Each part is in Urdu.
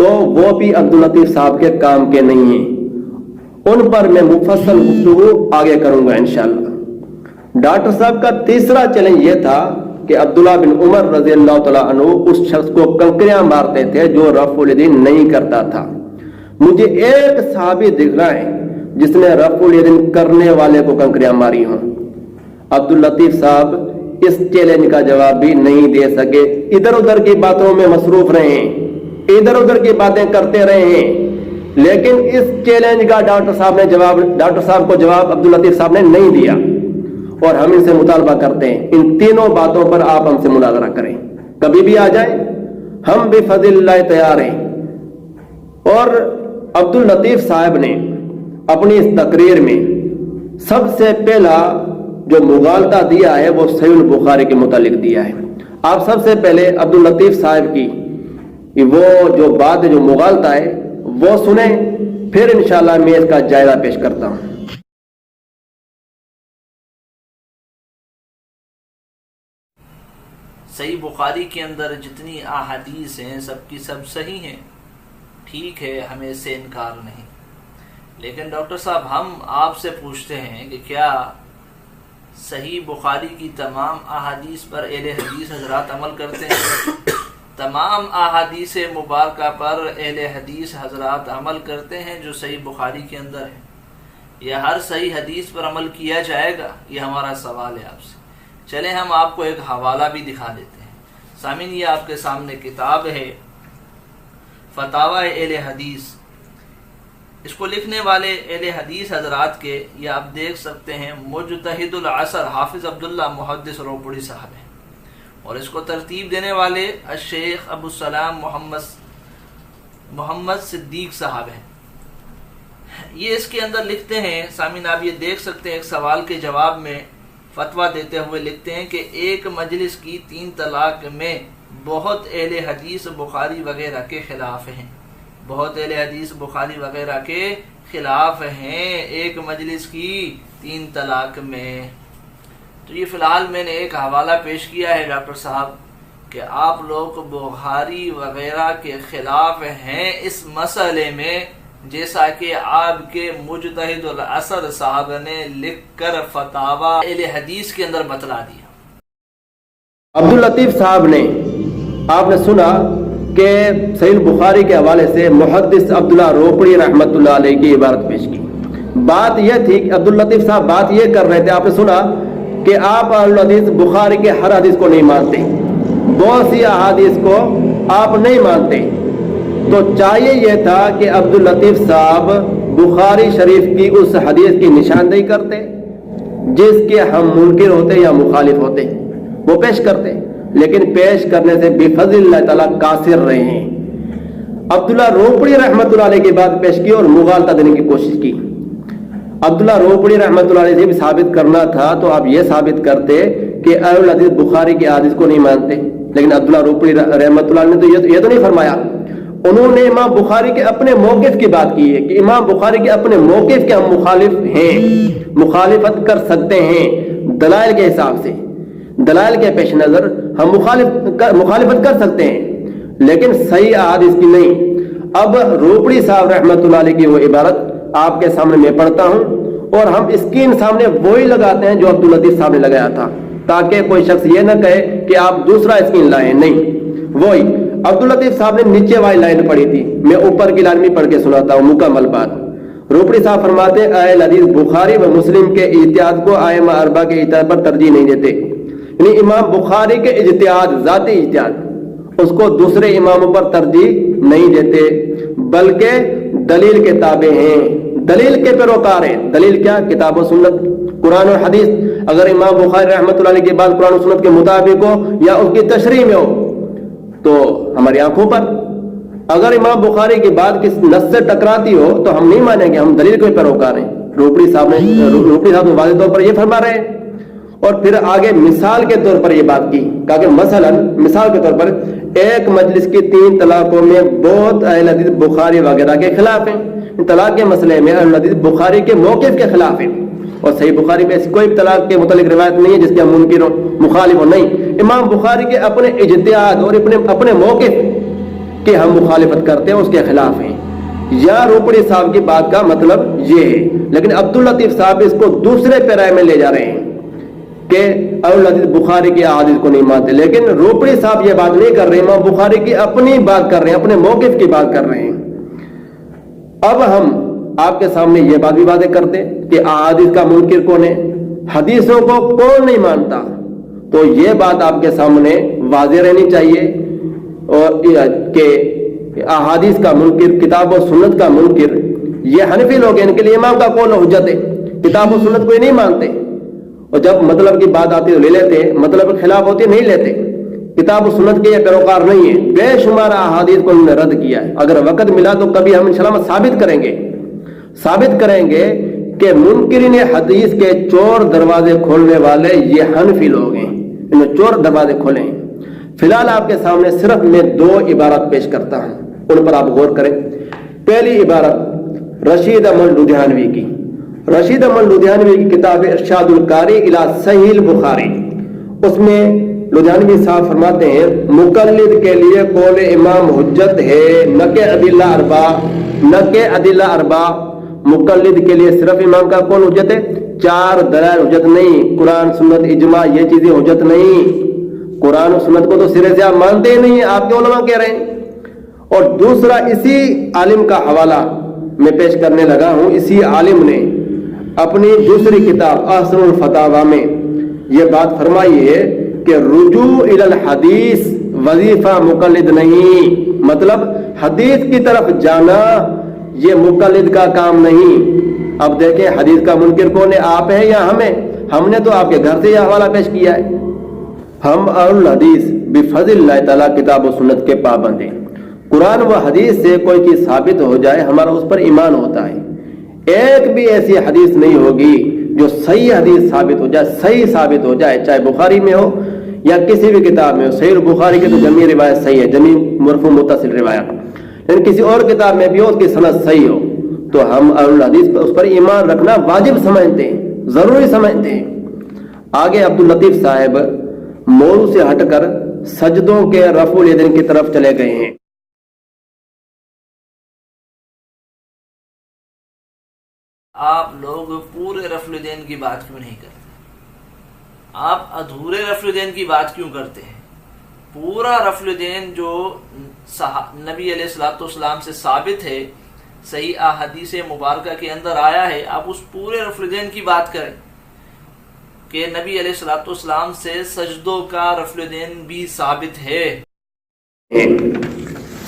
تو وہ بھی عبدل لطیف صاحب کے کام کے نہیں ہیں، ان پر میں مفصل گفتگو آگے کروں گا انشاءاللہ۔ ڈاکٹر صاحب کا تیسرا چیلنج یہ تھا کہ عبداللہ بن عمر رضی اللہ تعالیٰ عنہ اس شخص کو کنکریاں مارتے تھے جو رفع الیدین نہیں کرتا تھا۔ مجھے ایک صحابی دکھ رہا ہے جس نے رفع الیدین کرنے والے کو کنکریاں ماری ہوں۔ عبداللطیف صاحب اس چیلنج کا جواب بھی نہیں دے سکے، ادھر ادھر کی باتوں میں مصروف رہے ہیں، ادھر ادھر کی باتیں کرتے رہے ہیں، لیکن اس چیلنج کا ڈاکٹر صاحب کو جواب عبداللطیف صاحب نے نہیں دیا، اور ہم ان سے مطالبہ کرتے ہیں ان تینوں باتوں پر آپ ہم سے مناظرہ کریں، کبھی بھی آ جائیں، ہم بفضل اللہ تیار ہیں۔ اور عبداللطیف صاحب نے اپنی اس تقریر میں سب سے پہلا جو مغالطہ دیا ہے وہ صحیح البخاری کے متعلق دیا ہے۔ آپ سب سے پہلے عبداللطیف صاحب کی وہ جو بات جو مغالطہ ہے وہ سنیں، پھر انشاءاللہ میں اس کا جائزہ پیش کرتا ہوں۔ صحیح بخاری کے اندر جتنی احادیث ہیں سب کی سب صحیح ہیں، ٹھیک ہے، ہمیں اس سے انکار نہیں، لیکن ڈاکٹر صاحب ہم آپ سے پوچھتے ہیں کہ کیا صحیح بخاری کی تمام احادیث پر اہل حدیث حضرات عمل کرتے ہیں؟ تمام احادیث مبارکہ پر اہل حدیث حضرات عمل کرتے ہیں جو صحیح بخاری کے اندر ہے، یا ہر صحیح حدیث پر عمل کیا جائے گا؟ یہ ہمارا سوال ہے آپ سے۔ چلیں ہم آپ کو ایک حوالہ بھی دکھا دیتے ہیں۔ سامعین، یہ آپ کے سامنے کتاب ہے فتاوی اہل حدیث، اس کو لکھنے والے اہل حدیث حضرات کے یہ آپ دیکھ سکتے ہیں مجتہد العصر حافظ عبداللہ محدث روپڑی صاحب ہیں، اور اس کو ترتیب دینے والے الشیخ ابو السلام محمد صدیق صاحب ہیں۔ یہ اس کے اندر لکھتے ہیں، سامعین آپ یہ دیکھ سکتے ہیں، ایک سوال کے جواب میں فتویٰ دیتے ہوئے لکھتے ہیں کہ ایک مجلس کی 3 طلاق میں بہت اہل حدیث بخاری وغیرہ کے خلاف ہیں، بہت اہل حدیث بخاری وغیرہ کے خلاف ہیں ایک مجلس کی 3 طلاق میں۔ تو یہ فی الحال میں نے ایک حوالہ پیش کیا ہے ڈاکٹر صاحب کہ آپ لوگ بخاری وغیرہ کے خلاف ہیں اس مسئلے میں، جیسا کہ آپ کے مجتہد العصر صاحب نے لکھ کر فتاوی اہل حدیث کے اندر بتلا دیا۔ عبداللطیف صاحب نے، آپ نے سنا کہ صحیح بخاری کے حوالے سے محدث عبداللہ روپڑی رحمۃ اللہ علیہ کی عبارت پیش کی۔ بات یہ تھی کہ عبداللطیف صاحب بات یہ کر رہے تھے، آپ نے سنا کہ آپ الحدیث بخاری کے ہر حدیث کو نہیں مانتے، بہت سی احادیث کو آپ نہیں مانتے، تو چاہیے یہ تھا کہ عبداللطیف صاحب بخاری شریف کی اس حدیث کی نشاندہی کرتے جس کے ہم منکر ہوتے یا مخالف ہوتے، وہ پیش کرتے، لیکن پیش کرنے سے بفضل اللہ تعالیٰ قاصر رہے ہیں۔ عبداللہ روپڑی رحمۃ اللہ علیہ کی بات پیش کی اور مغالطہ دینے کی کوشش کی۔ عبداللہ روپڑی رحمۃ اللہ علیہ سے بھی ثابت کرنا تھا تو آپ یہ ثابت کرتے کہ اہل الحدیث بخاری کی حدیث کو نہیں مانتے، لیکن عبداللہ روپڑی رحمۃ اللہ علیہ نے تو یہ تو نہیں فرمایا، انہوں نے امام بخاری کے اپنے موقف کی بات کی ہے کہ امام بخاری کے اپنے موقف کے ہم مخالف ہیں، مخالفت کر سکتے ہیں دلائل کے حساب سے، دلائل کے پیش نظر ہم مخالفت کر سکتے ہیں، لیکن صحیح احادیث کی نہیں۔ اب روپڑی صاحب رحمۃ اللہ علیہ کی وہ عبارت آپ کے سامنے میں پڑھتا ہوں، اور ہم اسکرین سامنے وہی لگاتے ہیں جو عبداللطیف صاحب نے لگایا تھا، تاکہ کوئی شخص یہ نہ کہے کہ آپ دوسرا اسکرین لائیں، نہیں، وہی عبداللطیف صاحب نے نیچے والی لائن پڑھی تھی، میں اوپر کی لائن بھی پڑھ کے سناتا ہوں مکمل بات۔ روپڑی صاحب فرماتے ہیں اہل حدیث بخاری و مسلم کے اجتہاد کو ائمہ اربعہ کے اجتہاد پر ترجیح نہیں دیتے، یعنی امام بخاری کے اجتہاد، ذاتی اجتہاد، اس کو دوسرے اماموں پر ترجیح نہیں دیتے، بلکہ دلیل کے تابع ہیں، دلیل کے پیروکار ہیں۔ دلیل کیا؟ کتاب و سنت، قرآن اور حدیث۔ اگر امام بخاری رحمۃ اللہ علیہ کی بات قرآن و سنت کے مطابق ہو یا اس کی تشریح میں ہو تو ہماری آنکھوں پر، اگر امام بخاری کی بات کس نص سے ٹکراتی ہو تو ہم نہیں مانیں گے، ہم دلیل کے پیروکار ہیں۔ روپڑی صاحب نے واضح طور پر یہ فرما رہے ہیں، اور پھر آگے مثال کے طور پر یہ بات کی، کہا کہ مثال کے طور پر ایک مجلس کی 3 طلاقوں میں بہت اہل حدیث بخاری وغیرہ کے خلاف ہیں، طلاق کے مسئلے میں اہل حدیث بخاری کے موقف کے خلاف ہیں، اور صحیح بخاری میں ایسی کوئی طلاق کے متعلق روایت نہیں ہے جس کے ہم منکر ہوں، مخالف ہوں، نہیں، امام بخاری کے اپنے اجتہاد اور اپنے موقف کہ ہم مخالفت کرتے ہیں، اس کے خلاف ہیں. یا روپڑی صاحب کی بات کا مطلب یہ ہے. لیکن عبداللطیف صاحب اس کو دوسرے پیرائے میں لے جا رہے ہیں کہ الحدیث بخاری کی احادیث کو نہیں مانتے. لیکن روپڑی صاحب یہ بات نہیں کر رہے، امام بخاری کی اپنی بات کر رہے ہیں، اپنے موقف کی بات کر رہے ہیں. اب ہم آپ کے سامنے یہ بات بھی واضح کرتے کہ احادیث کا منکر کون ہے، حدیثوں کو کون نہیں مانتا. تو یہ بات آپ کے سامنے واضح رہنی چاہیے اور کہ احادیث کا منکر، کتاب و سنت کا منکر یہ حنفی لوگ ہیں، ان کے لیے امام کا قول حجت ہے. کتاب و سنت کو نہیں مانتے، اور جب مطلب کی بات آتی ہے تو لے لیتے، مطلب کے خلاف ہوتی ہے نہیں لیتے. کتاب و سنت کے یہ پیروکار نہیں ہے. بے شمار احادیث کو انہوں نے رد کیا ہے. اگر وقت ملا تو کبھی ہم انشاءاللہ ثابت کریں گے کہ منکرین حدیث کے چور دروازے کھولنے والے یہ حنفی لوگ ہیں، انہوں نے چور دروازے کھولے ہیں. فی الحال آپ کے سامنے صرف میں 2 عبارت پیش کرتا ہوں، ان پر آپ غور کریں. پہلی عبارت رشید احمد لدھیانوی کی. رشید احمد لدھیانوی کی کتاب ارشاد القاری الی صحیح البخاری، اس میں لدھیانوی صاحب فرماتے ہیں مقلد کے لیے قول امام حجت ہے، نہ کہ ادلہ اربع. مقلد کے لیے صرف امام کا قول حجت ہے، 4 دلائل حجت نہیں. قرآن سنت اجماع یہ چیزیں حجت نہیں. قرآن و سنت کو تو سرے سے آپ مانتے ہی نہیں ہیں، آپ کے علماء کہہ رہے ہیں. اور دوسرا اسی عالم کا حوالہ میں پیش کرنے لگا ہوں. اسی عالم نے اپنی دوسری کتاب احسن الفتاوی میں یہ بات فرمائی ہے کہ رجوع الی الحدیث وظیفہ مقلد نہیں. مطلب حدیث کی طرف جانا یہ مقلد کا کام نہیں. اب دیکھیں حدیث کا منکر کون ہے، آپ ہیں یا ہم نے تو آپ کے گھر سے یہ حوالہ پیش کیا ہے. ہم الحدیث بفضل اللہ تعالیٰ کتاب و سنت کے پابند ہیں. قرآن و حدیث سے کوئی چیز ثابت ہو جائے ہمارا اس پر ایمان ہوتا ہے. ایک بھی ایسی حدیث نہیں ہوگی جو صحیح حدیث ثابت ہو جائے چاہے بخاری میں ہو یا کسی بھی کتاب میں ہو. صحیح بخاری کے تو جمیع روایت صحیح ہے، جمیع مرفوع متصل روایت، لیکن کسی اور کتاب میں بھی ہو اس کی سند صحیح ہو تو ہم الحدیث پر اس پر ایمان رکھنا واجب سمجھتے ہیں، ضروری سمجھتے ہیں. آگے عبداللطیف صاحب موضوع سے ہٹ کر سجدوں کے رفع الیدین کی طرف چلے گئے ہیں. آپ لوگ پورے رفع الیدین کی بات کیوں نہیں کرتے؟ آپ ادھورے رفع الیدین کی بات کیوں کرتے ہیں؟ پورا رفع الیدین جو نبی علیہ الصلوۃ والسلام سے ثابت ہے، صحیح احادیث مبارکہ کے اندر آیا ہے، آپ اس پورے رفع الیدین کی بات کریں کہ نبی علیہ الصلوۃ والسلام سے سجدوں کا رفع الیدین بھی ثابت ہے.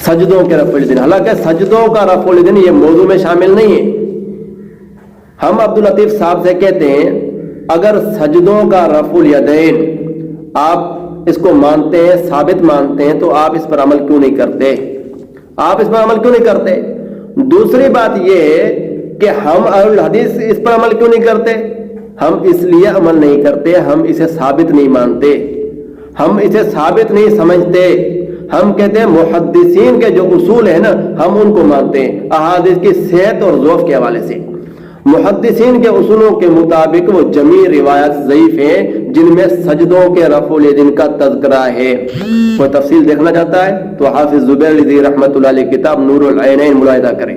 سجدوں کے رفع الیدین، حالانکہ سجدوں کا رفع الیدین یہ موضوع میں شامل نہیں ہے. ہم عبداللطیف صاحب سے کہتے ہیں اگر سجدوں کا رفع الیدین آپ اس کو مانتے ہیں، ثابت مانتے ہیں، تو آپ اس پر عمل کیوں نہیں کرتے؟ دوسری بات یہ ہے کہ ہم اہل حدیث اس پر عمل کیوں نہیں کرتے؟ ہم اس لیے عمل نہیں کرتے، ہم اسے ثابت نہیں مانتے، ہم اسے ثابت نہیں سمجھتے. ہم کہتے ہیں محدثین کے جو اصول ہیں نا ہم ان کو مانتے ہیں احادیث کی صحت اور ضعف کے حوالے سے. محدثین کے اصولوں کے مطابق وہ جمیع روایات ضعیف ہیں جن میں سجدوں کے رفع الیدین کا تذکرہ ہے. کوئی تفصیل دیکھنا چاہتا ہے تو حافظ زبیر رضی رحمۃ اللہ علیہ کتاب نور العینین ملاحظہ کریں.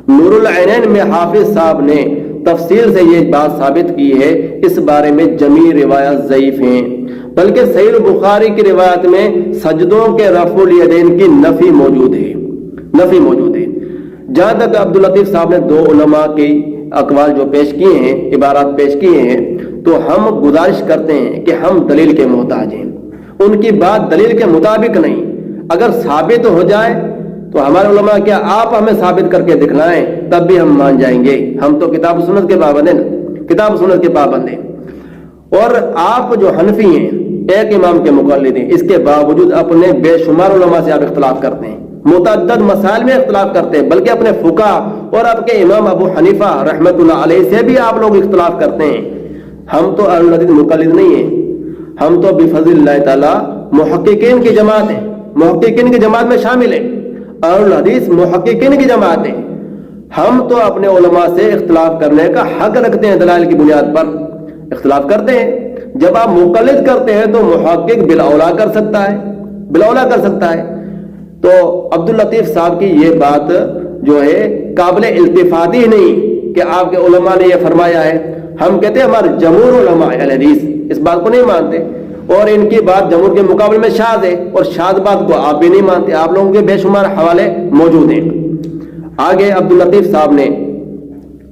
نور العینین میں حافظ صاحب نے تفصیل سے یہ بات ثابت کی ہے اس بارے میں جمیع روایات ضعیف ہیں، بلکہ صحیح بخاری کی روایت میں سجدوں کے رفع الیدین کی نفی موجود ہے. جہاں تک عبداللطیف صاحب نے 2 علماء کی اقوال جو پیش کیے ہیں، عبارات پیش کیے ہیں، تو ہم گزارش کرتے ہیں کہ ہم دلیل کے محتاج ہیں. ان کی بات دلیل کے مطابق نہیں، اگر ثابت ہو جائے تو ہمارے علماء کیا آپ ہمیں ثابت کر کے دکھلائیں تب بھی ہم مان جائیں گے. ہم تو کتاب و سنت کے پابند ہیں. اور آپ جو حنفی ہیں ایک امام کے مقلد ہیں، اس کے باوجود اپنے بے شمار علماء سے آپ اختلاف کرتے ہیں، متعدد مسائل میں اختلاف کرتے ہیں، بلکہ اپنے فقہ اور آپ کے امام ابو حنیفہ رحمۃ اللہ علیہ سے بھی آپ لوگ اختلاف کرتے ہیں. ہم تو اہل حدیث مقلد نہیں ہیں، ہم تو بفضل اللہ تعالی محققین کی جماعت ہیں، محققین کی جماعت میں شامل ہیں. اہل حدیث محققین کی جماعت ہیں. ہم تو اپنے علماء سے اختلاف کرنے کا حق رکھتے ہیں، دلائل کی بنیاد پر اختلاف کرتے ہیں. جب آپ مقلد کرتے ہیں تو محقق بلا اولا کر سکتا ہے. تو عبداللطیف صاحب کی یہ بات جو ہے قابل التفات ہی نہیں کہ آپ کے علماء نے یہ فرمایا ہے. ہم کہتے ہیں ہمارے جمہور علماء اہل حدیث اس بات کو نہیں مانتے، اور ان کی بات جمہور کے مقابلے میں شاذ ہے، اور شاذ بات کو آپ بھی نہیں مانتے. آپ لوگوں کے بے شمار حوالے موجود ہیں. آگے عبداللطیف صاحب نے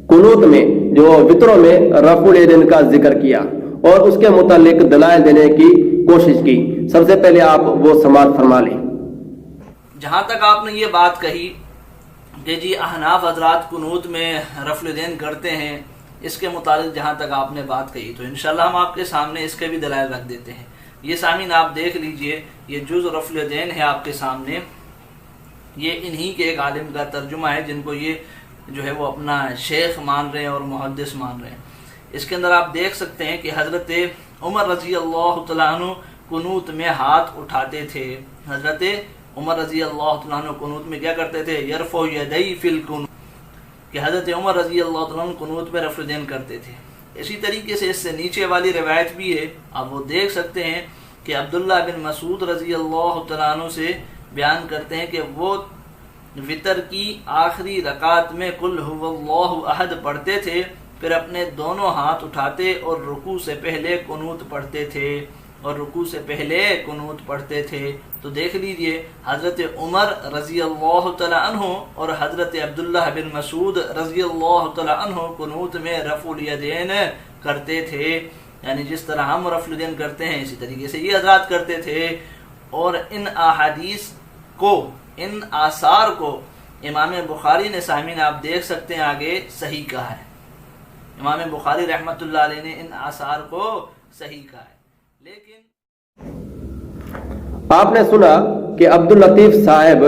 قنوت میں جو وطروں میں رفع الیدین کا ذکر کیا اور اس کے متعلق دلائل دینے کی کوشش کی. سب سے پہلے آپ وہ سماعت فرما لیں. جہاں تک آپ نے یہ بات کہی کہ جی احناف حضرات قنوت میں رفع الیدین کرتے ہیں، اس کے متعلق جہاں تک آپ نے بات کہی تو انشاءاللہ ہم آپ کے سامنے اس کے بھی دلائل رکھ دیتے ہیں. یہ سامعین آپ دیکھ لیجئے، یہ جز رفع الیدین ہے آپ کے سامنے، یہ انہی کے ایک عالم کا ترجمہ ہے جن کو یہ جو ہے وہ اپنا شیخ مان رہے ہیں اور محدث مان رہے ہیں. اس کے اندر آپ دیکھ سکتے ہیں کہ حضرت عمر رضی اللہ تعالیٰ عنہ قنوت میں ہاتھ اٹھاتے تھے. حضرت عمر رضی اللہ تعالیٰ عنہ قنوت میں کیا کرتے تھے؟ یرفع یدی فی القنوت، کہ حضرت عمر رضی اللہ تعالیٰ عنہ قنوت میں رفع الیدین کرتے تھے. اسی طریقے سے اس سے نیچے والی روایت بھی ہے، آپ وہ دیکھ سکتے ہیں کہ عبداللہ بن مسعود رضی اللہ تعالیٰ عنہ سے بیان کرتے ہیں کہ وہ وطر کی آخری رکعت میں قل هو اللہ احد پڑھتے تھے، پھر اپنے دونوں ہاتھ اٹھاتے اور رکوع سے پہلے قنوت پڑھتے تھے، اور رکوع سے پہلے قنوت پڑھتے تھے. تو دیکھ لیجئے حضرت عمر رضی اللہ تعالی عنہ اور حضرت عبداللہ بن مسعود رضی اللہ تعالی عنہ قنوت میں رفع الیدین کرتے تھے. یعنی جس طرح ہم رفع الیدین کرتے ہیں اسی طریقے سے یہ حضرات کرتے تھے. اور ان احادیث کو، ان آثار کو امام بخاری نے سامعین آپ دیکھ سکتے ہیں آگے صحیح کہا ہے. امام بخاری رحمۃ اللہ علیہ نے ان آثار کو صحیح کہا ہے. لیکن آپ نے سنا کہ عبداللطیف صاحب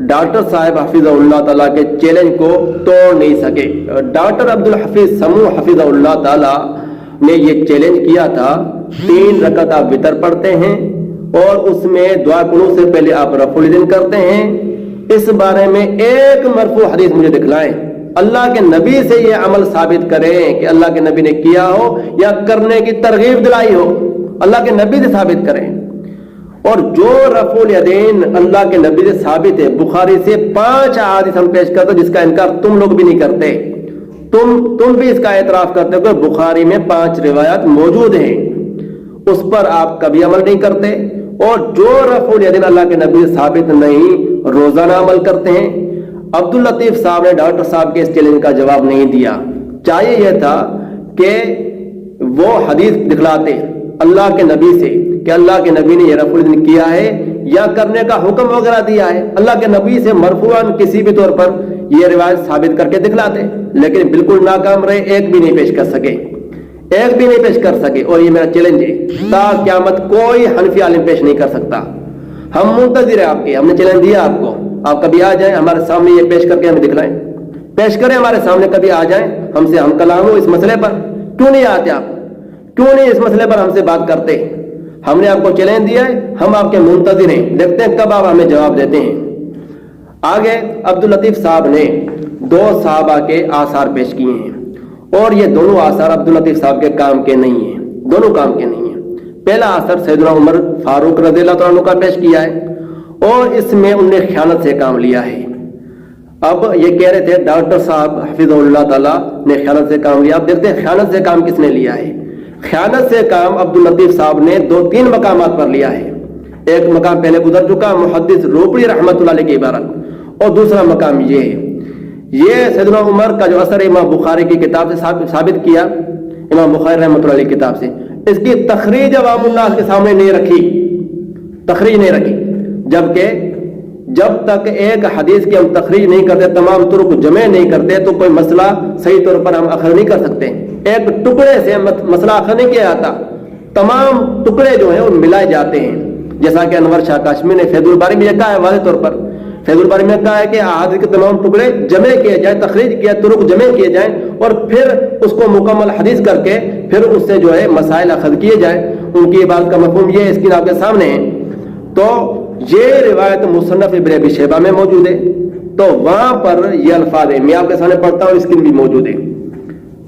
ڈاکٹر صاحب حفظہ اللہ تعالیٰ کے چیلنج کو توڑ نہیں سکے. ڈاکٹر عبدالحفیظ سمو حفظہ اللہ تعالیٰ نے یہ چیلنج کیا تھا 3 رکعت آپ وتر پڑھتے ہیں اور اس میں دعا قنوت سے پہلے آپ رفع الیدین کرتے ہیں. اس بارے میں ایک مرفوع حدیث مجھے دکھلائیں، اللہ کے نبی سے یہ عمل ثابت کریں کہ اللہ کے نبی نے کیا ہو یا کرنے کی ترغیب دلائی ہو. اللہ کے نبی سے ثابت کریں. اور جو رفع الیدین اللہ کے نبی سے ثابت ہے، بخاری سے 5 احادیث ہم پیش کرتے جس کا انکار تم لوگ بھی نہیں کرتے، تم بھی اس کا اعتراف کرتے ہو کہ بخاری میں 5 روایات موجود ہیں، اس پر آپ کبھی عمل نہیں کرتے. اور جو رفع الیدین اللہ کے نبی سے ثابت نہیں روزانہ عمل کرتے ہیں. عبداللطیف صاحب نے ڈاکٹر صاحب کے اس چیلنج کا جواب نہیں دیا. چاہیے یہ تھا کہ وہ حدیث دکھلاتے اللہ کے نبی سے کہ اللہ کے نبی نے یہ رفع الیدین کیا ہے یا کرنے کا حکم وغیرہ دیا ہے. اللہ کے نبی سے مرفوعاً کسی بھی طور پر یہ روایت ثابت کر کے دکھلاتے، لیکن بالکل ناکام رہے، ایک بھی نہیں پیش کر سکے، ایک بھی نہیں پیش کر سکے. اور یہ میرا چیلنج ہے، تا قیامت کوئی حنفی عالم پیش نہیں کر سکتا. ہم منتظر ہیں آپ کے، ہم نے چیلنج دیا آپ کو، آپ کبھی آ جائیں ہمارے سامنے یہ پیش کر کے ہمیں دکھلائیں، پیش کریں ہمارے سامنے، کبھی آ جائیں ہم سے ہم کلام ہو اس مسئلے پر. کیوں نہیں آتے آپ؟ کیوں نہیں اس مسئلے پر ہم سے بات کرتے؟ ہم نے آپ کو چیلنج دیا ہے، ہم آپ کے منتظر ہیں، دیکھتے ہیں کب آپ ہمیں جواب دیتے ہیں. آگے عبداللطیف صاحب نے 2 صحابہ کے آثار پیش کیے ہیں، اور یہ دونوں آثار عبداللطیف صاحب کے کام کے نہیں ہیں، دونوں کام کے نہیں ہیں. پہلا اثر سیدنا عمر فاروق رضی اللہ تعالیٰ عنہ کا پیش کیا ہے، اور اس میں انہوں نے خیانت سے کام لیا ہے. اب یہ کہہ رہے تھے ڈاکٹر صاحب حفظہ اللہ تعالیٰ نے خیانت سے کام لیا. اب دیکھتے ہیں خیانت سے کام کس نے لیا ہے. خیانت سے کام عبداللطیف صاحب نے 2-3 مقامات پر لیا ہے. ایک مقام پہلے گزر چکا، محدث روپڑی رحمۃ اللہ علیہ کی عبارت، اور دوسرا مقام یہ ہے، یہ سیدنا عمر کا جو اثر امام بخاری کی کتاب سے ثابت کیا، امام بخاری رحمۃ اللہ علیہ کی کتاب سے. اس کی تخریج عوام الناس کے سامنے نہیں رکھی، تخریج نہیں رکھی. جبکہ جب تک ایک حدیث کی ہم تخریج نہیں کرتے، تمام طرق جمع نہیں کرتے، تو کوئی مسئلہ صحیح طور پر ہم اخذ نہیں کر سکتے. ایک ٹکڑے سے مسئلہ اخذ نہیں کیا جاتا، تمام ٹکڑے جو ہیں وہ ملائے جاتے ہیں. جیسا کہ انور شاہ کاشمی نے فیض الباری میں یہ کہا ہے، واضح طور پر فیض الباری میں کہا ہے کہ احادیث کے تمام ٹکڑے جمع کیے جائیں، تخریج کیا، طرق جمع کیے جائیں، اور پھر اس کو مکمل حدیث کر کے پھر اس سے جو ہے مسائل اخذ کیے جائیں. ان کی بات کا مفہوم یہ اس کی آپ کے سامنے ہے. تو یہ روایت مصنف ابن ابی شیبہ میں موجود ہے، تو وہاں پر یہ الفاظ ہے، میں آپ کے سامنے پڑھتا ہوں، اسکرین بھی موجود ہے،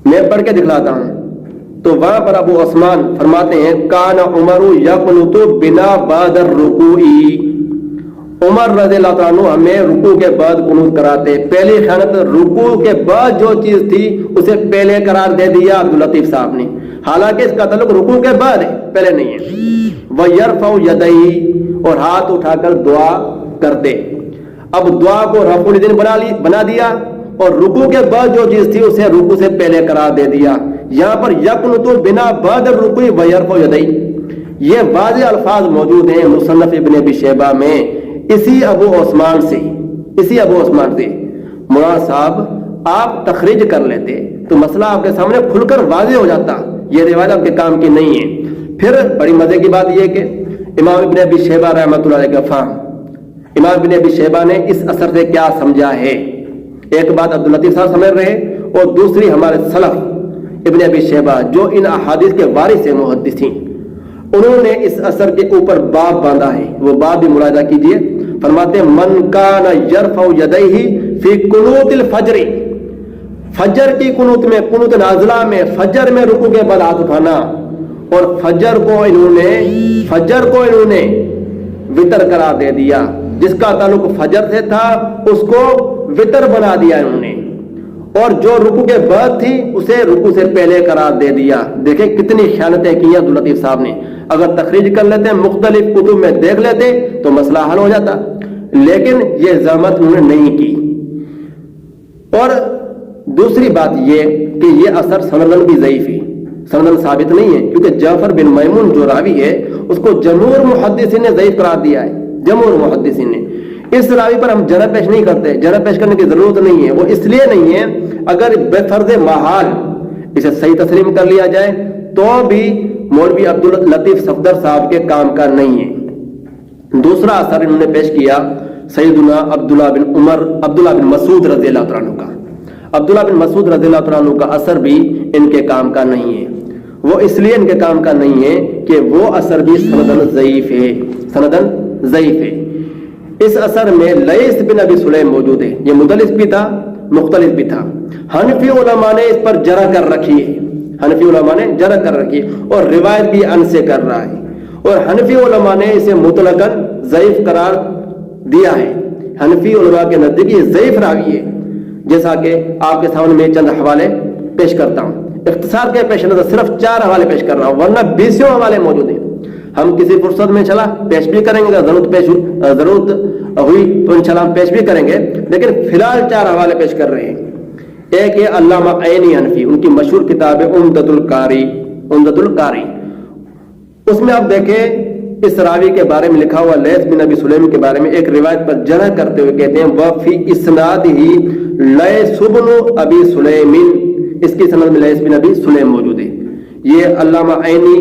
میں پڑھ کے دکھلاتا ہوں. تو وہاں پر ابو عثمان فرماتے ہیں کان عمر یقنط بنا بعد الرکوع، عمر رضی اللہ تعالیٰ عنہ ہمیں رکوع کے بعد قنوت کراتے. پہلی خیانت رکوع کے بعد جو چیز تھی اسے پہلے قرار دے دیا عبداللطیف صاحب نے، حالانکہ اس کا تعلق رکوع کے بعد ہے، پہلے نہیں ہے. وَيَرْفَعُ يَدَيْهِ، اور ہاتھ اٹھا کر دعا کرتے. اب دعا کو رفع الیدین بنا دیا اور رکوع کے بعد جو چیز تھی اسے رکوع سے پہلے قرار دے دیا. یہاں پر یقنط بنا بعد الرکوع وَيَرْفَعُ يَدَيْهِ، یہ واضح الفاظ موجود ہیں مصنف ابن ابی شیبہ میں. اسی ابو عثمان سے مولانا صاحب آپ تخریج کر لیتے تو مسئلہ آپ کے سامنے کھل کر واضح ہو جاتا. یہ روایت آپ کے کام کی نہیں ہے. پھر بڑی مزے کی بات یہ کہ امام ابن ابی شیبہ رحمۃ اللہ علیہ کا فہم، امام ابن ابی شیبہ نے اس اثر سے کیا سمجھا ہے. ایک بات عبداللطیف صاحب سمجھ رہے اور دوسری ہمارے سلف ابن ابی شیبہ جو ان احادیث کے وارث ہیں محدثین، انہوں نے اس اثر کے اوپر باب باندھا ہے. وہ باب بھی ملاحظہ کیجئے. فرماتے ہیں من کان یرفع یدیہ فی قنوت الفجر، فجر کی قنوت میں، قنوت نازلہ میں، فجر میں رکوع کے بعد ہاتھ اٹھانا. اور فجر کو انہوں نے وتر قرار دے دیا. جس کا تعلق فجر سے تھا اس کو وتر بنا دیا انہوں نے، اور جو رکوع کے بعد تھی اسے رکوع سے پہلے قرار دے دیا. دیکھیں کتنی خیانتیں کی ہیں عبداللطیف صاحب نے. اگر تخریج کر لیتے، مختلف کتب میں دیکھ لیتے تو مسئلہ حل ہو جاتا، لیکن یہ زحمت انہوں نے نہیں کی. اور دوسری بات یہ کہ یہ اثر سندن بھی ضعیف ہے، سندن ثابت نہیں ہے، کیونکہ جعفر بن میمون جو راوی ہے اس کو جمہور محدثین نے ضعیف قرار دیا ہے. جمہور محدثین نے اس راوی پر ہم جرح پیش نہیں کرتے، جرح پیش کرنے کی ضرورت نہیں ہے. وہ اس لیے نہیں ہے، اگر بے فرض محال اسے صحیح تسلیم کر لیا جائے تو بھی مولوی عبداللطیف صفدر صاحب کے کام کا نہیں ہے. دوسرا اثر انہوں نے پیش کیا سیدنا عبداللہ بن مسعود رضی اللہ عنہ کا. عبداللہ بن مسعود رضی اللہ عنہ کا اثر بھی ان کے کام کا نہیں ہے. وہ اس لیے ان کے کام کا نہیں ہے کہ وہ اثر بھی سندن ضعیف ہے. اس اثر میں لیث بن ابی سلیم موجود ہے. یہ مدلس بھی تھا، مختلف بھی تھا. حنفی علماء نے اس پر جرح کر رکھی ہے، اور روایت بھی ان سے کر رہا ہے. اور حنفی علماء نے اسے مطلقاً ضعیف قرار دیا ہے. حنفی علماء کے نزدیک یہ ضعیف راوی ہے. جیسا کہ آپ کے سامنے میں چند حوالے پیش کرتا ہوں. اختصار کے پیش نظر صرف 4 حوالے پیش کر رہا ہوں، ورنہ 20 حوالے موجود ہیں. ہم کسی فرصت میں پیش بھی کریں گے، ضرورت ہوئی تو انشاءاللہ ہم پیش بھی کریں گے، لیکن فی الحال 4 حوالے پیش کر رہے ہیں. ایک ہے علامہ عینی حنفی، ان کی مشہور کتاب ہے عمدۃ القاری. اس میں آپ دیکھیں اس راوی کے بارے میں لکھا ہوا لیث بن ابی سلیم کے بارے میں ایک روایت پر جرح کرتے ہوئے کہتے ہیں وفی اسناد ہی لیث بن ابی سلیم، اس کی سند میں لیث بن ابی سلیم موجود ہے. یہ علامہ عینی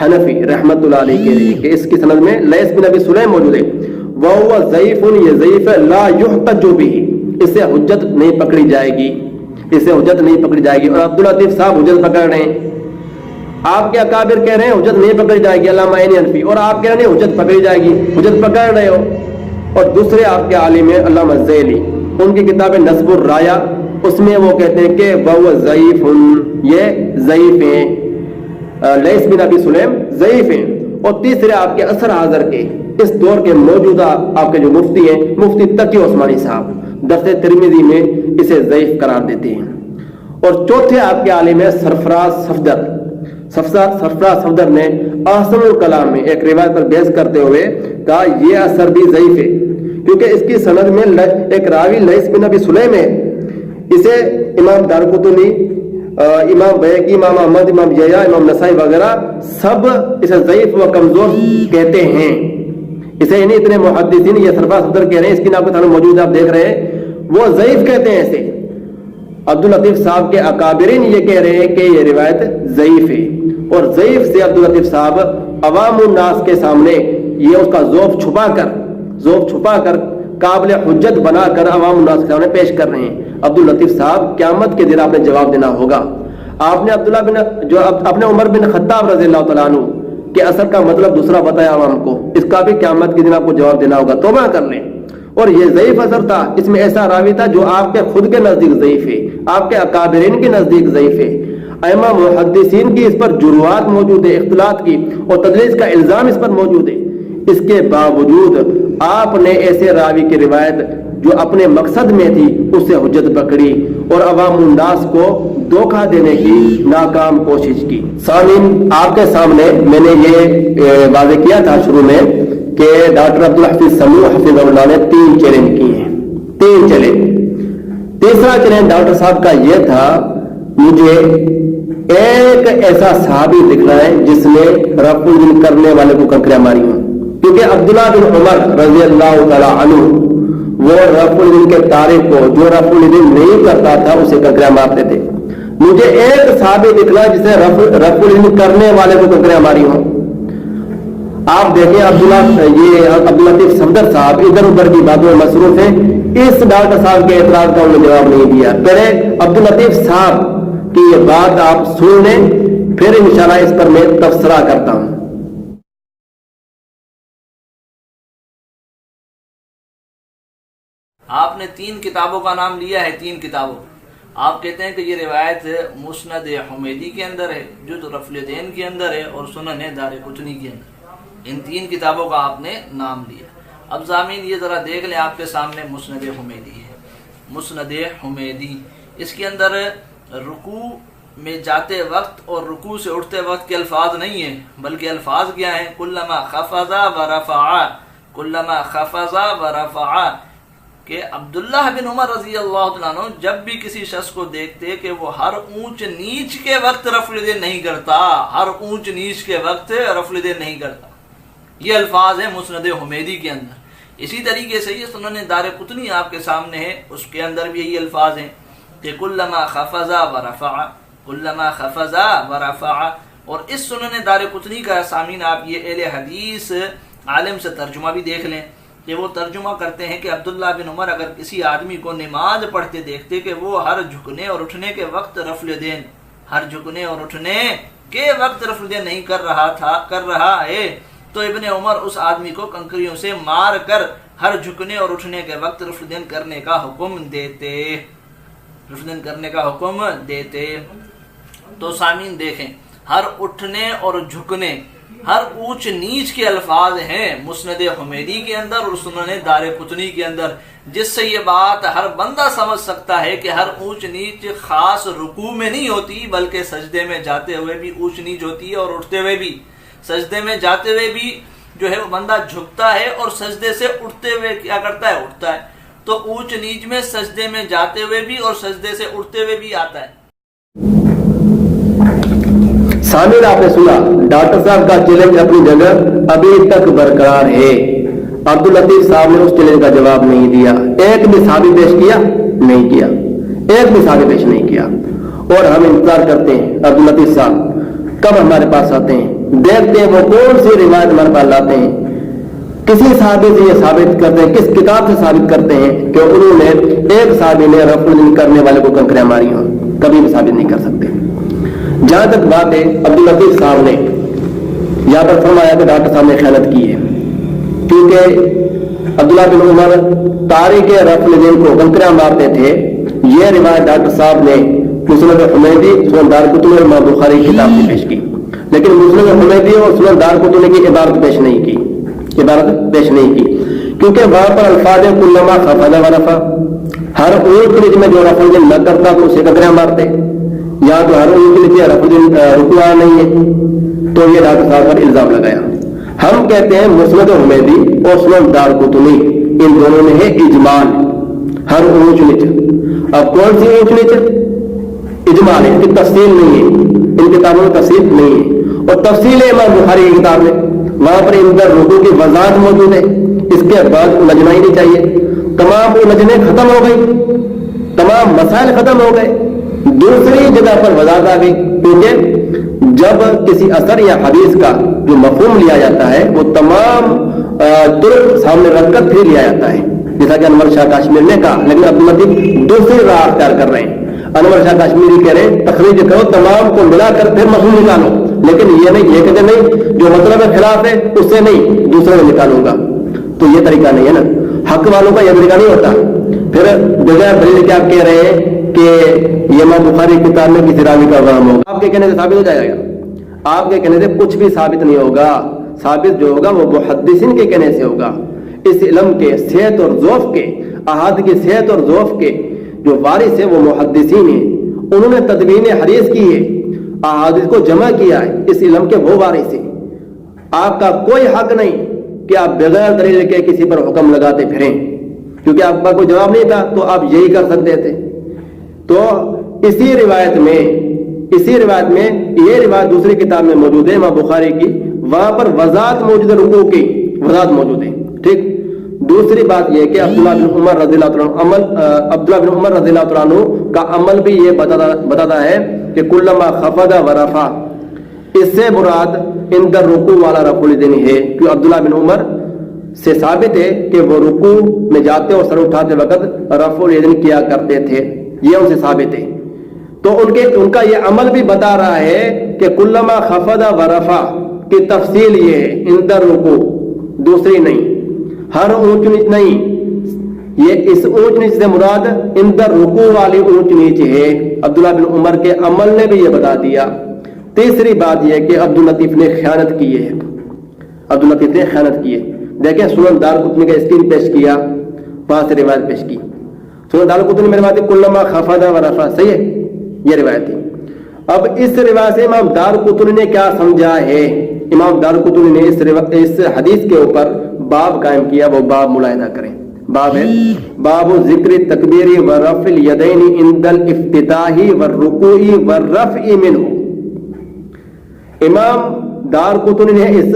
حنفی رحمت اللہ علیہ کہہ رہے ہیں کہ اس کی سند میں لیث بن ابی سلیم موجود ہے. وہو ضعیف، یہ ضعیف ہے، لا یحتج بہ، اسے حجت نہیں پکڑی جائے گی. اور عبداللطیف صاحب حجت پکڑ رہے ہیں. آپ کے اکابر کہہ رہے ہیں حجت نہیں پکڑی جائے گی، علامہ عینی حنفی، اور آپ کہہ رہے ہیں حجت پکڑی جائے گی، حجت پکڑ رہے ہو. اور دوسرے آپ کے عالم ہیں علامہ ذیلی، ان کی کتاب نصب الرایا، اس میں وہ کہتے ہیں کہ وہ ضعیف، یہ ضعیف ہیں، لیث بن ابی سلیم ضعیف ہیں. اور تیسرے آپ کے اثر حاضر کے اس دور کے موجودہ آپ کے جو مفتی ہیں، مفتی تقی عثمانی صاحب، درس ترمذی میں اسے ضعیف قرار دیتے ہیں. اور چوتھے آپ کے عالم ہے سرفراز صفدر نے احسن الکلام میں ایک روایت پر بحث کرتے ہوئے کہا یہ اثر بھی ضعیف ہے، کیونکہ اس کی سند میں ایک راوی لیث بن ابی سلیم ہے. اسے امام دارقطنی، امام بیہقی، امام احمد، امام یحییٰ، امام نسائی وغیرہ سب اسے ضعیف و کمزور کہتے ہیں. اسے نہیں اتنے محدثین، یہ سرفراز صفدر کہہ رہے ہیں، اس کی نام موجود آپ دیکھ رہے ہیں، وہ ضعیف کہتے ہیں اسے. عبداللطیف صاحب کے اکابرین یہ کہہ رہے ہیں کہ یہ روایت ضعیف ہے. اور ضعیف سے عبداللطیف صاحب عوام الناس کے سامنے یہ اس کا ذوف چھپا کر قابل حجت بنا کر عوام الناس کے سامنے پیش کر رہے ہیں. عبداللطیف صاحب قیامت کے دن آپ نے جواب دینا ہوگا. آپ نے اپنے عمر بن خطاب رضی اللہ تعالیٰ عنہ کے اثر کا مطلب دوسرا بتایا عوام کو، اس کا بھی قیامت کے دن آپ کو جواب دینا ہوگا. توبہ کر لیں. اور یہ ضعیف اثر تھا، اس میں ایسا راوی تھا جو آپ کے خود کے نزدیک ضعیف ہے، آپ کے اکابرین کے نزدیک ضعیف ہے. ائمہ محدثین کی اس پر جرحات موجود ہے، اختلاط کی اور تدلیس کا الزام اس پر موجود ہے. اس کے باوجود آپ نے ایسے راوی کی روایت جو اپنے مقصد میں تھی اسے حجت پکڑی اور عوام الناس کو دھوکہ دینے کی ناکام کوشش کی۔ سامعین، آپ کے سامنے میں نے یہ واضح کیا تھا شروع میں کہ ڈاکٹر عبدالحفیظ سمو حفظہ اللہ نے 3 چیلنج کیے ہیں، 3 چیلنج۔ تیسرا چیلنج ڈاکٹر صاحب کا یہ تھا، مجھے ایک ایسا صحابی دکھنا ہے جس نے رفع الدین کرنے والے کو کنکریاں ماری ہوں، کیونکہ عبداللہ بن عمر رضی اللہ تعالی عنہ وہ رفع الدین کے تارک کو جو رفع الدین نہیں کرتا تھا اسے کنکریاں مارتے تھے۔ مجھے ایک صحابی دکھنا جس نے رفع الدین کرنے والے کو کنکریاں ماری ہوں۔ آپ دیکھیں عبداللطیف صفدر صاحب ادھر ادھر کی باتوں میں مصروف ہیں، اس ڈاکٹر صاحب کے اعتراض کا انہوں نے جواب نہیں دیا۔ پہلے عبداللطیف صاحب کی یہ بات آپ سن لیں، پھر انشاءاللہ اس پر میں تبصرہ کرتا ہوں۔ آپ نے 3 کتابوں کا نام لیا ہے، 3 کتابوں۔ آپ کہتے ہیں کہ یہ روایت مسند حمیدی کے اندر ہے، جو تو رفع الدین کے اندر ہے، اور سنن دارقطنی کے اندر۔ ان 3 کتابوں کا آپ نے نام لیا۔ اب سامعین یہ ذرا دیکھ لیں، آپ کے سامنے مسند حمیدی ہے، مسند حمیدی۔ اس کے اندر رکوع میں جاتے وقت اور رکوع سے اٹھتے وقت کے الفاظ نہیں ہیں، بلکہ الفاظ کیا ہیں؟ کلما خفض و رفع، کلما خفض و رفع، کہ عبداللہ بن عمر رضی اللہ عنہ جب بھی کسی شخص کو دیکھتے کہ وہ ہر اونچ نیچ کے وقت رفع الدین نہیں کرتا، ہر اونچ نیچ کے وقت رفع الدین نہیں کرتا۔ یہ الفاظ ہیں مسند حمیدی کے اندر۔ اسی طریقے سے یہ سنن دارقطنی آپ کے سامنے ہے، اس کے اندر بھی یہی الفاظ ہیں کہ کلما خفض و رفع، کلما خفض و رفع۔ اور اس سنن دارقطنی کا سامعین آپ یہ اہل حدیث عالم سے ترجمہ بھی دیکھ لیں کہ وہ ترجمہ کرتے ہیں کہ عبداللہ بن عمر اگر کسی آدمی کو نماز پڑھتے دیکھتے کہ وہ ہر جھکنے اور اٹھنے کے وقت رفع الدین، ہر جھکنے اور اٹھنے کے وقت رفع الدین نہیں کر رہا ہے، تو ابن عمر اس آدمی کو کنکریوں سے مار کر ہر جھکنے اور اٹھنے کے وقت رفع الدین کرنے کا حکم دیتے، رفع الدین کرنے کا حکم دیتے۔ تو سامعین دیکھیں، ہر اٹھنے اور جھکنے، ہر اونچ نیچ کے الفاظ ہیں مسند حمیدی کے اندر اور سنن دارقطنی کے اندر، جس سے یہ بات ہر بندہ سمجھ سکتا ہے کہ ہر اونچ نیچ خاص رکوع میں نہیں ہوتی، بلکہ سجدے میں جاتے ہوئے بھی اونچ نیچ ہوتی ہے، اور اٹھتے ہوئے بھی، سجدے میں جاتے ہوئے بھی جو ہے وہ بندہ جھکتا ہے اور سجدے سے اٹھتے ہوئے کیا کرتا ہے؟ اٹھتا ہے۔ تو اونچ نیچ میں سجدے میں جاتے ہوئے بھی اور سجدے سے اٹھتے ہوئے بھی آتا ہے۔ سامعین، آپ نے سنا ڈاکٹر صاحب کا چیلنج اپنی جگہ ابھی تک برقرار ہے۔ عبداللطیف صاحب نے اس چیلنج کا جواب نہیں دیا، ایک بھی صحابی پیش کیا نہیں کیا، ایک بھی صحابی پیش نہیں کیا، اور ہم انتظار کرتے ہیں عبداللطیف صاحب کب ہمارے پاس آتے ہیں، دیکھتے ہیں وہ کون سی روایت ہمارے پاس لاتے ہیں، کسی صحابی سے یہ ثابت کرتے ہیں، کس کتاب سے ثابت کرتے ہیں کہ انہوں نے ایک صحابی نے رفع الدین کرنے والے کو کنکریاں ماری ہوں، کبھی بھی ثابت نہیں کر سکتے۔ جہاں تک بات ہے عبداللطیف صاحب نے یہاں پر فرمایا کہ ڈاکٹر صاحب نے خیانت کی ہے، کیونکہ عبداللہ بن عمر تارک رفع الدین کو کنکریاں مارتے تھے۔ یہ روایت ڈاکٹر صاحب نے مسند حمیدی، سنن دارقطنی اور امام بخاری کی کتاب میں پیش کی، لیکن مسند حمیدی اور سنن دارقطنی کی عبارت پیش نہیں کی، کیونکہ وہاں پر الفاظ کلما خفض و رفع، ہر اونچ نیچ میں جو رفع الدین نہ کرتا تو اسے کنکریاں مارتے، یا تو ہر اونچ نیچ رفع الدین رکوع نہیں ہے، تو یہ ڈاکٹر صاحب پر الزام لگایا۔ ہم کہتے ہیں مسند حمیدی اور سنن دارقطنی ان دونوں میں ہے اجمال، ہر اونچ نیچ۔ اب کون سی اونچ نیچ؟ اجمال ہے، ان کی تفصیل نہیں ہے، ان کتابوں میں تفصیل نہیں ہے، اور تفصیل امام بخاری کی کتاب میں وہاں پر ان پر رکوع کی وضاحت موجود ہے۔ اس کے بعد الجھنا ہی نہیں چاہیے، تمام الجھنیں ختم ہو گئی، تمام مسائل ختم ہو گئے، دوسری جگہ پر وضاحت آ گئی، کیونکہ جب کسی اثر یا حدیث کا جو مفہوم لیا جاتا ہے وہ تمام طرق سامنے رکھ کر پھر لیا جاتا ہے، جیسا کہ انور شاہ کاشمیر نے کہا، لیکن عبداللطیف دوسری راہ اختیار کر رہے ہیں۔ انور شاہ کاشمیری کہہ رہے ہیں تخریج کرو، تمام کو ملا کر پھر مفہوم نکالو، لیکن یہ نہیں، یہ کہتے نہیں جو مطلب خلاف ہے اس سے نہیں دوسرے میں نکالوں گا، تو یہ طریقہ نہیں ہے نا، حق والوں کا یہ طریقہ نہیں ہوتا۔ پھر بغیر دلیل کے آپ کہہ رہے ہیں کہ یہ امام بخاری کتاب میں کسی راوی کا وہم ہوگا، آپ کے کہنے سے ثابت ہو جائے گا؟ آپ کے کہنے سے کچھ بھی ثابت نہیں ہوگا، ثابت جو ہوگا وہ محدثین کے کہنے سے ہوگا۔ اس علم کے صحت اور ضعف کے، احادیث کی صحت اور ضعف کے جو وارث ہیں وہ محدثین ہیں، انہوں نے تدوین حدیث کی ہے، احادیث کو جمع کیا ہے، اس علم کے وہ وارث ہیں۔ آپ کا کوئی حق نہیں کہ آپ بغیر دلیل کے کسی پر حکم لگاتے پھریں، کیونکہ آپ کا کوئی جواب نہیں تھا تو آپ یہی کر سکتے تھے۔ تو اسی روایت میں یہ روایت دوسری کتاب میں موجود ہے امام بخاری کی، وہاں پر وضاحت موجود ہے، رکوع کی وضاحت موجود ہے، ٹھیک۔ دوسری بات یہ کہ عبداللہ بن عمر رضی اللہ عنہ کا عمل بھی یہ بتاتا ہے کہ کلما خفض ورفع، اس سے مراد عند الرکوع والا رفع الیدین ہے، کیونکہ عبداللہ بن عمر سے ثابت ہے کہ وہ رکوع میں جاتے اور سر اٹھاتے وقت رفع الیدین کیا کرتے تھے، یہ ان سے ثابت ہے۔ تو ان کا یہ عمل بھی بتا رہا ہے کہ کلما خفض ورفع کی تفصیل یہ ہے، عند الرکوع، دوسری نہیں، ہر اونچ نیچ نہیں، یہ اس اونچ نیچ سے مراد عند الرکوع والی اونچ نیچ ہے۔ عبداللہ بن عمر کے عمل نے بھی یہ بتا دیا۔ تیسری بات یہ کہ عبداللطیف نے خیانت کی ہے، عبداللطیف نے خیانت کی ہے۔ دیکھیں سنن دارقطنی کا اسکرین پیش کیا، وہاں سے روایت پیش کی، سنن دارقطنی میں روایت کلما خفض ورفع، صحیح ہے، یہ روایت تھی۔ اب اس روایت سے امام دارقطنی نے کیا سمجھا ہے؟ امام دارقطنی نے اس حدیث کے اوپر باب قائم کیا، وہ باب ملاحظہ کریں، باب ہے باب ذکر تکبیر ورفع الیدین عند الافتتاح والرکوع والرفع منہ۔ امام دارقطنی نے اس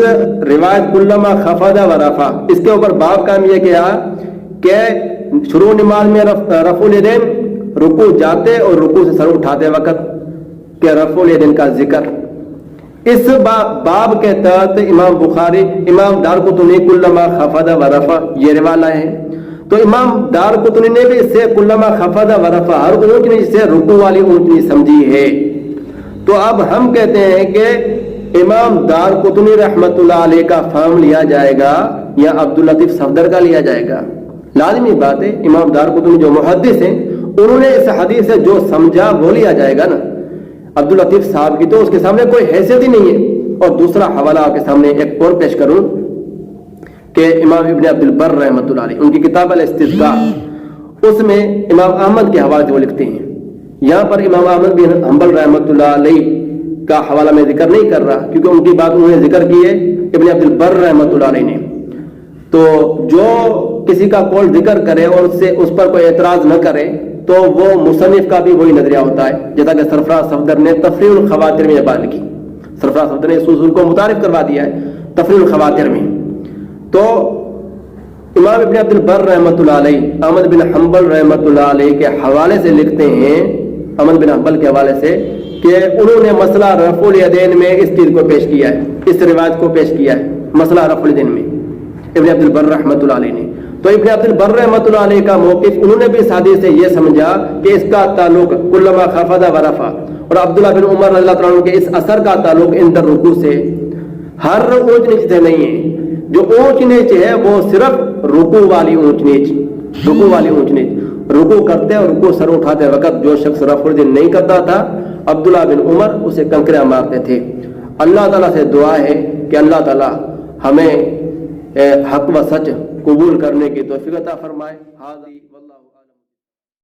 روایت کلما خفض ورفع، اس کے اوپر باب قائم یہ کیا کہ شروع نماز میں رفع الیدین، رکوع جاتے اور رکوع سے سر اٹھاتے وقت کہ رفع الیدین کا ذکر۔ اس باب کے تحت امام دارقطنی کلما خفض ورفع یہ روایت لائے ہیں۔ تو امام دارقطنی نے بھی اس سے کلما خفض ورفع ہر اونچ نیچ سے رکوع والی اونچ نیچ سمجھی ہے۔ تو اب ہم کہتے ہیں کہ امام دارقطنی رحمت اللہ علیہ کا فہم لیا جائے گا یا عبداللطیف صفدر کا لیا جائے گا؟ لازمی بات ہے، امام دارقطنی جو محدث ہیں انہوں نے اس حدیث سے جو سمجھا وہ لیا جائے گا نا۔ عبداللطیف صاحب کی تو اس کے سامنے کوئی حیثیت ہی نہیں ہے۔ اور دوسرا حوالہ آپ کے سامنے ایک اور پیش کروں کہ امام ابن عبد البر رحمۃ اللہ علیہ، ان کی کتاب الاستذکار، اس میں امام احمد کے حوالے سے وہ لکھتے ہیں۔ یہاں پر امام احمد بن حنبل رحمۃ اللہ علیہ کا حوالہ میں ذکر نہیں کر رہا، کیونکہ ان کی بات انہوں نے ذکر کی ہے ابن عبد البر رحمۃ اللہ علیہ نے۔ تو جو کسی کا قول ذکر کرے اور اس پر کوئی اعتراض نہ کرے تو وہ مصنف کا بھی وہی نظریہ ہوتا ہے، جیسا کہ سرفراز صفدر نے تفریح الخواطر میں یہ بات لکھی۔ سرفراز صفدر نے اس اصول کو متعارف کروا دیا ہے تفریح الخواطر میں۔ تو امام ابن عبد البر رحمۃ اللہ علیہ احمد بن حنبل رحمۃ اللہ علیہ کے حوالے سے لکھتے ہیں، احمد بن حنبل کے حوالے سے، کہ انہوں نے مسئلہ رفع الیدین میں اس چیز کو پیش کیا ہے، اس روایت کو پیش کیا ہے، مسئلہ رفع الیدین میں ابن عبد البر رحمۃ اللہ علیہ نے۔ تو ابن عبد البر رحمۃ اللہ علیہ کا موقف، انہوں نے بھی اس حدیث سے یہ سمجھا کہ اس کا تعلق کلما خفض ورفع، اور عبداللہ بن عمر رضی اللہ عنہ کے اس اثر کا تعلق عند الرکوع سے، ہر اونچ نیچ سے نہیں ہے۔ جو اونچ نیچ ہے وہ صرف رکوع والی اونچ نیچ، رکوع والی اونچ نیچ، رکوع کرتے اور رکوع سر اٹھاتے وقت جو شخص رفع الیدین نہیں کرتا تھا، عبداللہ بن عمر اسے کنکریاں مارتے تھے۔ اللہ تعالیٰ سے دعا ہے کہ اللہ تعالیٰ ہمیں حق و سچ قبول کرنے کی توفیق عطا فرمائے۔